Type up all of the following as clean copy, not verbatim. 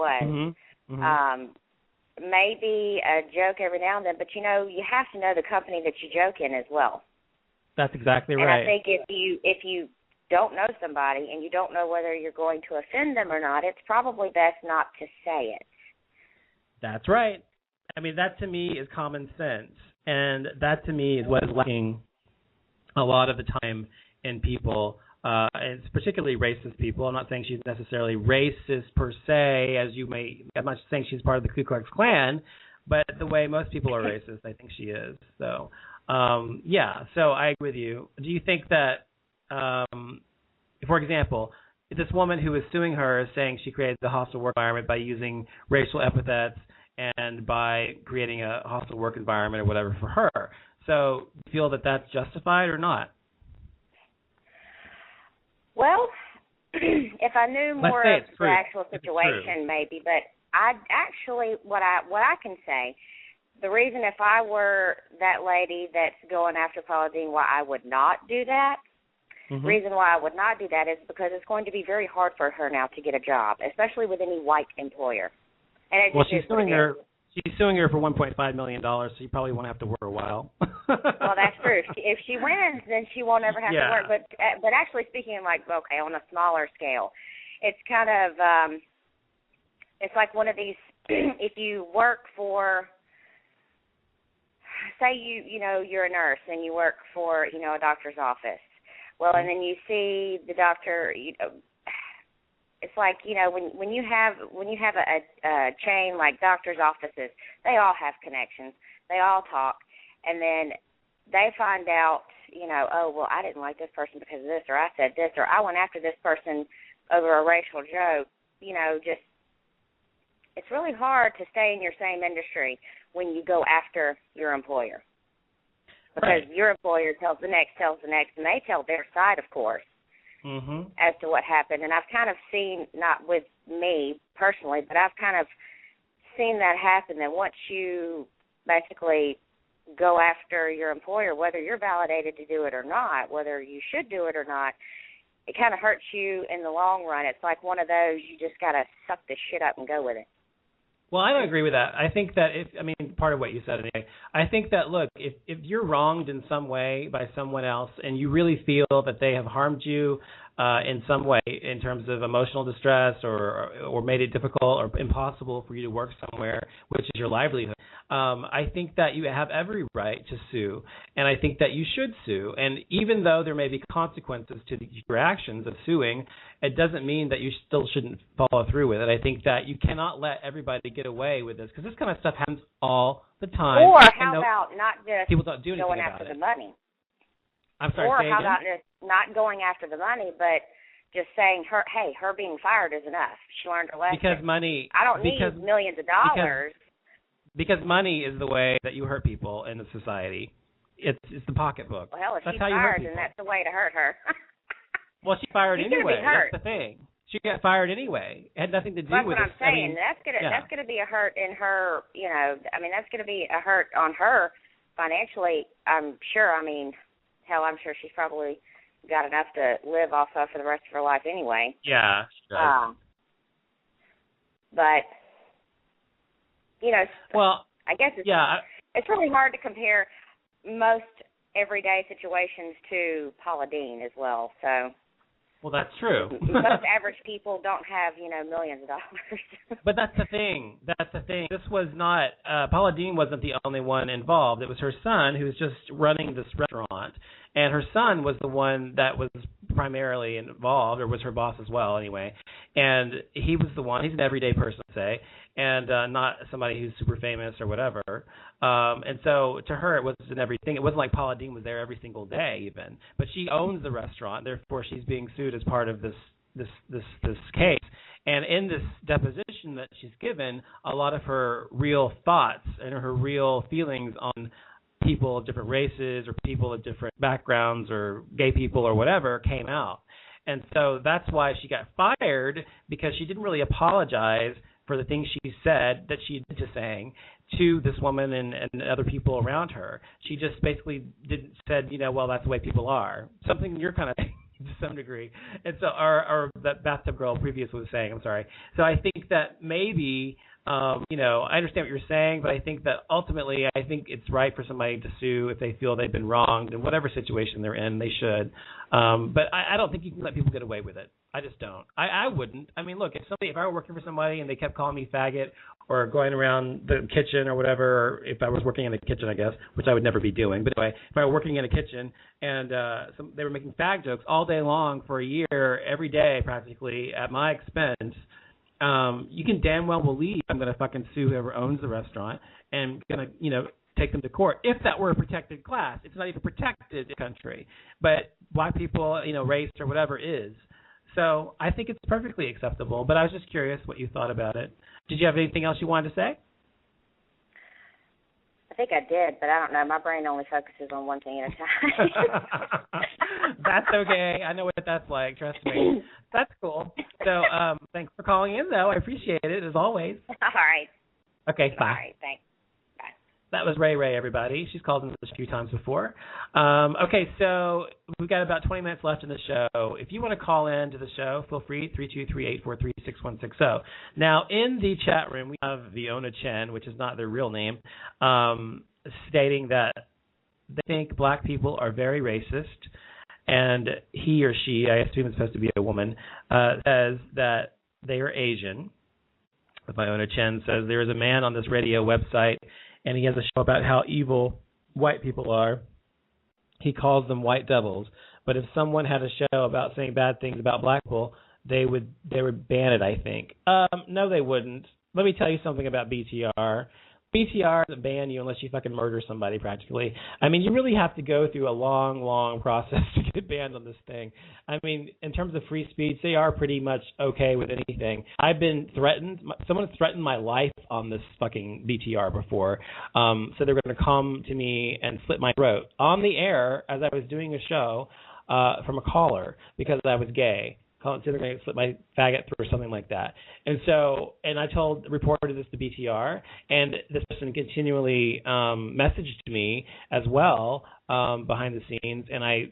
was. Mm-hmm. Mm-hmm. Maybe a joke every now and then, but you have to know the company that you joke in as well. That's exactly right. right. And I think if you don't know somebody and you don't know whether you're going to offend them or not, it's probably best not to say it. That's right. I mean, that to me is common sense, and that to me is what is lacking a lot of the time in people. And it's particularly racist people. I'm not saying she's necessarily racist per se, I'm not saying she's part of the Ku Klux Klan, but the way most people are racist, I think she is. So, so I agree with you. Do you think that, for example, this woman who is suing her is saying she created the hostile work environment by using racial epithets and by creating a hostile work environment or whatever for her. So do you feel that that's justified or not? Well, if I knew more of the actual situation, maybe. But I actually, what I can say, the reason if I were that lady that's going after Paula Deen, why I would not do that, reason why I would not do that is because it's going to be very hard for her now to get a job, especially with any white employer. And she's suing her. She's suing her for $1.5 million, so you probably won't have to work for a while. Well, that's true. If she wins, then she won't ever have to work. But actually speaking, on a smaller scale, it's kind of it's like one of these. If you work for, say you're a nurse and you work for a doctor's office, well, and then you see the doctor, it's like, when you have a chain like doctor's offices, they all have connections. They all talk. And then they find out, oh, well, I didn't like this person because of this, or I said this, or I went after this person over a racial joke. It's really hard to stay in your same industry when you go after your employer. Because your employer tells the next, and they tell their side, of course. As to what happened. And I've kind of seen, not with me personally, but I've kind of seen that happen, that once you basically go after your employer, whether you're validated to do it or not, whether you should do it or not, it kind of hurts you in the long run. It's like one of those, you just got to suck the shit up and go with it. Well, I don't agree with that. I think that part of what you said anyway, I think that, look, if you're wronged in some way by someone else and you really feel that they have harmed you in some way in terms of emotional distress or made it difficult or impossible for you to work somewhere, which is your livelihood, I think that you have every right to sue, and I think that you should sue. And even though there may be consequences to your actions of suing, it doesn't mean that you still shouldn't follow through with it. I think that you cannot let everybody get away with this, because this kind of stuff happens all the time. Or how about not just people don't do anything going about after it. the money? I'm sorry, or say how again? about just not going after the money, but just saying, her being fired is enough. She learned her lesson. Because money. I don't need millions of dollars. Because money is the way that you hurt people in the society. It's the pocketbook. Well, hell, if that's she's how you fired, hurt then that's the way to hurt her. Well, she fired She's anyway. Gonna be hurt. That's the thing. She got fired anyway. It had nothing to do that's with what it. I'm saying. That's gonna be a hurt in her. That's gonna be a hurt on her financially. I'm sure. Hell, I'm sure she's probably got enough to live off of for the rest of her life anyway. Yeah, she does. But well, I guess it's really hard to compare most everyday situations to Paula Deen as well. So. Well, that's true. Most average people don't have, millions of dollars. But that's the thing. This was not, Paula Deen wasn't the only one involved. It was her son who was just running this restaurant. And her son was the one that was primarily involved, or was her boss as well anyway. And he was the one, he's an everyday person, say, and not somebody who's super famous or whatever. And so to her, it wasn't everything. It wasn't like Paula Deen was there every single day even. But she owns the restaurant, therefore she's being sued as part of this case. And in this deposition that she's given, a lot of her real thoughts and her real feelings on people of different races or people of different backgrounds or gay people or whatever came out. And so that's why she got fired, because she didn't really apologize for the things she said that she admitted to saying to this woman and other people around her. She just basically said, well, that's the way people are. Something you're kind of to some degree. And so, or that bathtub girl previous was saying, I'm sorry. So I think that maybe, you know, I understand what you're saying, but I think that ultimately, I think it's right for somebody to sue if they feel they've been wronged in whatever situation they're in. They should. But I don't think you can let people get away with it. I just don't. I wouldn't. I mean, look, if I were working for somebody and they kept calling me faggot or going around the kitchen or whatever, or if I was working in the kitchen, I guess, which I would never be doing. But anyway, if I were working in a kitchen and they were making fag jokes all day long for a year, every day practically at my expense, you can damn well believe I'm going to fucking sue whoever owns the restaurant and going to, you know, take them to court. If that were a protected class, it's not even protected in the country. But black people, you know, race or whatever is. So I think it's perfectly acceptable, but I was just curious what you thought about it. Did you have anything else you wanted to say? I think I did, but I don't know. My brain only focuses on one thing at a time. That's okay. I know what that's like. Trust me. That's cool. So thanks for calling in, though. I appreciate it, as always. All right. Okay, bye. All right, thanks. That was Ray, everybody. She's called in a few times before. Okay, so we've got about 20 minutes left in the show. If you want to call in to the show, feel free, 323-843-6160. Now, in the chat room, we have Viona Chen, which is not their real name, stating that they think black people are very racist, and he or she, I assume it's supposed to be a woman, says that they are Asian. Viona Chen says there is a man on this radio website, and he has a show about how evil white people are. He calls them white devils. But if someone had a show about saying bad things about black people, they would ban it, I think. No, they wouldn't. Let me tell you something about BTR. BTR doesn't ban you unless you fucking murder somebody, practically. I mean, you really have to go through a long, long process to get banned on this thing. I mean, in terms of free speech, they are pretty much okay with anything. I've been threatened. Someone threatened my life on this fucking BTR before. So they were going to come to me and slit my throat on the air as I was doing a show from a caller because I was gay. So they're going to slip my faggot through or something like that. And so, and I reported this to BTR, and this person continually messaged me as well behind the scenes, and I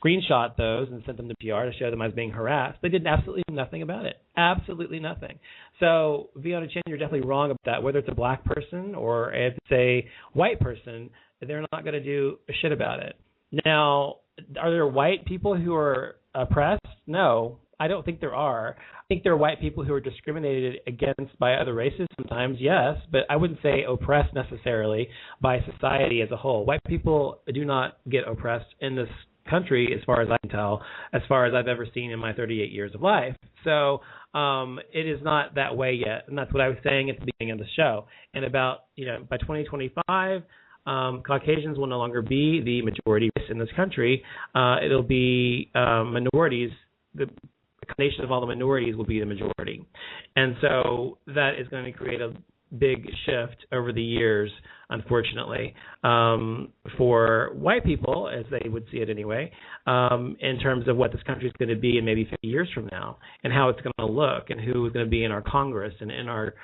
screenshot those and sent them to BTR to show them I was being harassed. They did absolutely nothing about it. Absolutely nothing. So, Viona Chen, you're definitely wrong about that. Whether it's a black person or if it's a white person, they're not going to do a shit about it. Now, are there white people who are oppressed? No. I don't think there are. I think there are white people who are discriminated against by other races sometimes, yes, but I wouldn't say oppressed necessarily by society as a whole. White people do not get oppressed in this country as far as I can tell, as far as I've ever seen in my 38 years of life. So it is not that way yet, and that's what I was saying at the beginning of the show. And about, by 2025, Caucasians will no longer be the majority race in this country. It'll be minorities. The combination of all the minorities will be the majority. And so that is going to create a big shift over the years, unfortunately, for white people, as they would see it anyway, in terms of what this country is going to be in maybe 50 years from now and how it's going to look and who is going to be in our Congress and in our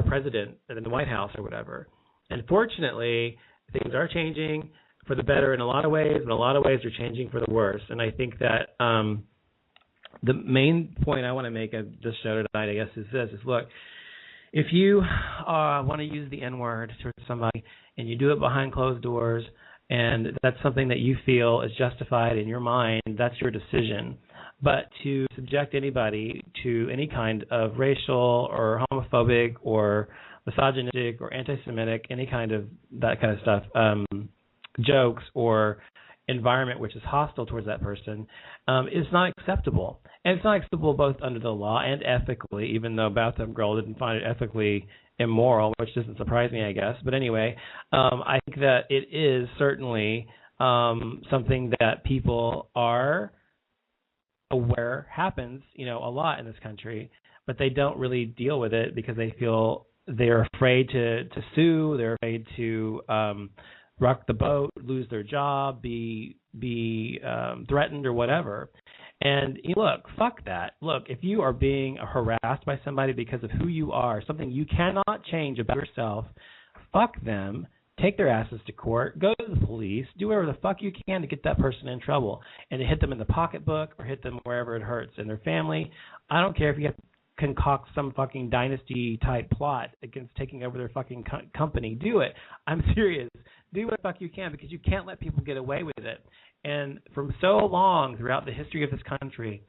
president and in the White House or whatever. Unfortunately, things are changing for the better in a lot of ways, and a lot of ways they're changing for the worse. And I think that the main point I want to make of this show tonight, I guess, is this: look, if you want to use the N-word to somebody and you do it behind closed doors, and that's something that you feel is justified in your mind, that's your decision. But to subject anybody to any kind of racial or homophobic or misogynistic or anti-Semitic, any kind of that kind of stuff, jokes or environment which is hostile towards that person, is not acceptable. And it's not acceptable both under the law and ethically, even though Bathtub Girl didn't find it ethically immoral, which doesn't surprise me, I guess. But anyway, I think that it is certainly something that people are aware happens, a lot in this country, but they don't really deal with it because they feel they're afraid to sue, they're afraid to rock the boat, lose their job, be threatened or whatever. And look, fuck that. Look, if you are being harassed by somebody because of who you are, something you cannot change about yourself, fuck them. take their asses to court, go to the police, do whatever the fuck you can to get that person in trouble and to hit them in the pocketbook or hit them wherever it hurts in their family. I don't care if you have to concoct some fucking dynasty-type plot against taking over their fucking company. Do it. I'm serious. Do what the fuck you can, because you can't let people get away with it. And from so long throughout the history of this country,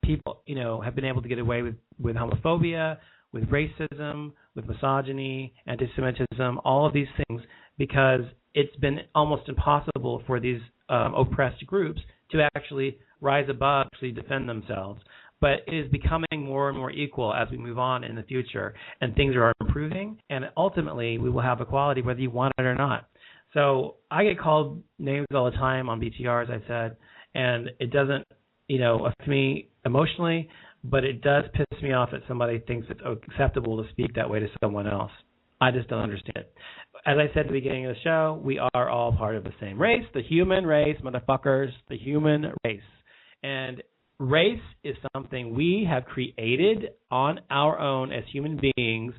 people, have been able to get away with homophobia, with racism, with misogyny, anti-Semitism, all of these things, because it's been almost impossible for these oppressed groups to actually rise above, actually defend themselves. But it is becoming more and more equal as we move on in the future, and things are improving, and ultimately we will have equality whether you want it or not. So I get called names all the time on BTR, as I said, and it doesn't, affect me emotionally, but it does piss me off that somebody thinks it's acceptable to speak that way to someone else. I just don't understand it. As I said at the beginning of the show, we are all part of the same race, the human race, motherfuckers, the human race. And race is something we have created on our own as human beings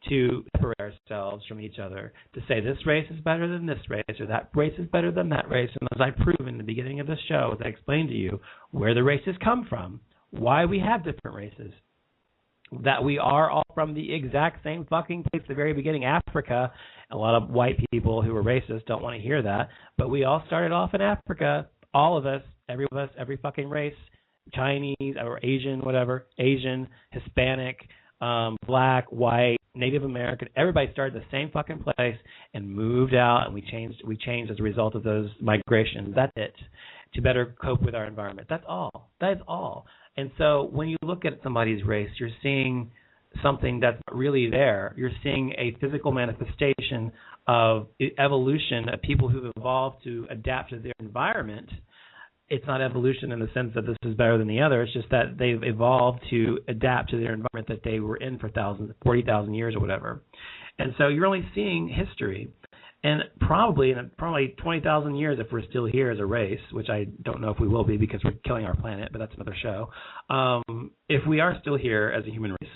to separate ourselves from each other, to say this race is better than this race, or that race is better than that race. And as I proved in the beginning of the show, as I explained to you where the races come from, why we have different races, that we are all from the exact same fucking place at the very beginning, Africa. A lot of white people who are racist don't want to hear that, but we all started off in Africa, all of us, every fucking race, Chinese or Asian, whatever, Asian, Hispanic, black, white, Native American, everybody started the same fucking place and moved out, and we changed as a result of those migrations. That's it, to better cope with our environment. That's all. That is all. And so when you look at somebody's race, you're seeing something that's really there. You're seeing a physical manifestation of evolution of people who've evolved to adapt to their environment. It's not evolution in the sense that this is better than the other. It's just that they've evolved to adapt to their environment that they were in for 40,000 years or whatever. And so you're only seeing history. And probably 20,000 years, if we're still here as a race, which I don't know if we will be because we're killing our planet, but that's another show. If we are still here as a human race,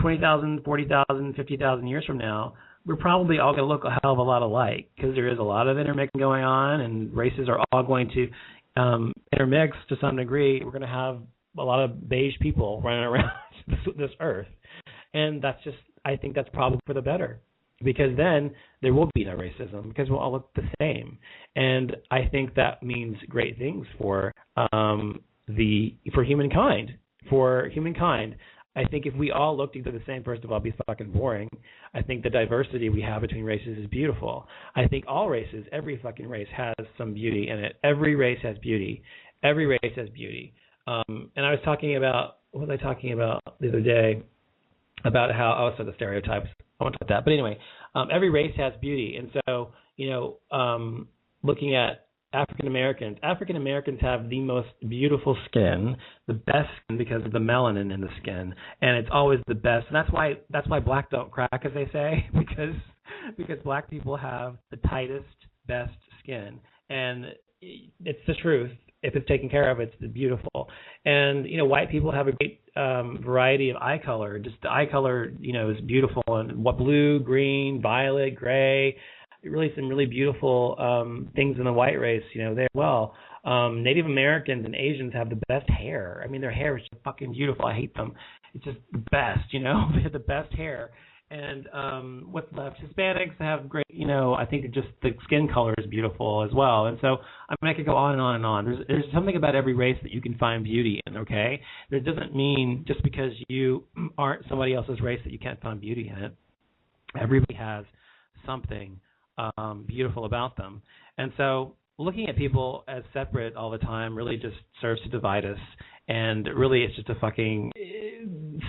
20,000, 40,000, 50,000 years from now, we're probably all going to look a hell of a lot alike, because there is a lot of intermixing going on, and races are all going to intermix to some degree. We're going to have a lot of beige people running around this earth. And I think that's probably for the better, because then there will be no racism, because we'll all look the same. And I think that means great things for humankind. I think if we all looked either the same, first of all, it'd be fucking boring. I think the diversity we have between races is beautiful. I think all races, every fucking race has some beauty in it. Every race has beauty. Every race has beauty. And I was talking about, what was I talking about the other day? About how, the stereotypes. I won't talk about that. But anyway, every race has beauty. And so, looking at African Americans have the most beautiful skin, the best skin, because of the melanin in the skin, and it's always the best. And that's why black don't crack, as they say, because black people have the tightest, best skin, and it's the truth. If it's taken care of, it's beautiful. And white people have a great variety of eye color. Just the eye color, is beautiful, and what blue, green, violet, gray. Really some really beautiful things in the white race, there as well. Native Americans and Asians have the best hair. I mean, their hair is just fucking beautiful. I hate them. It's just the best, They have the best hair. And what's left? Hispanics have great, I think just the skin color is beautiful as well. And so, I could go on and on and on. There's something about every race that you can find beauty in, okay? That doesn't mean just because you aren't somebody else's race that you can't find beauty in it. Everybody has something beautiful about them. And so looking at people as separate all the time really just serves to divide us, and really it's just a fucking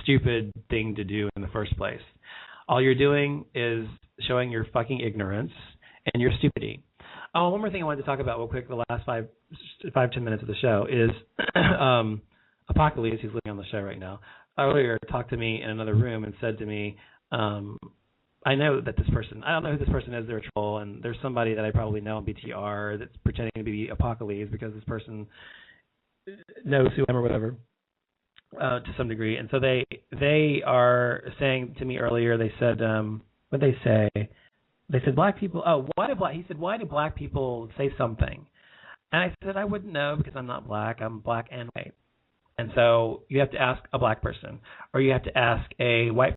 stupid thing to do in the first place. All you're doing is showing your fucking ignorance and your stupidity. Oh, one more thing I wanted to talk about real quick, the last 5-10 minutes of the show, is Apocalypse, who's living on the show right now, earlier talked to me in another room and said to me, I know that this person, I don't know who this person is, they're a troll, and there's somebody that I probably know on BTR that's pretending to be Apocalypse because this person knows who I am or whatever, to some degree. And so they are saying to me earlier, they said, what'd they say? they said black people. Oh, he said, why do black people say something? And I said, I wouldn't know because I'm not black. I'm black and white. And so you have to ask a black person, or you have to ask a white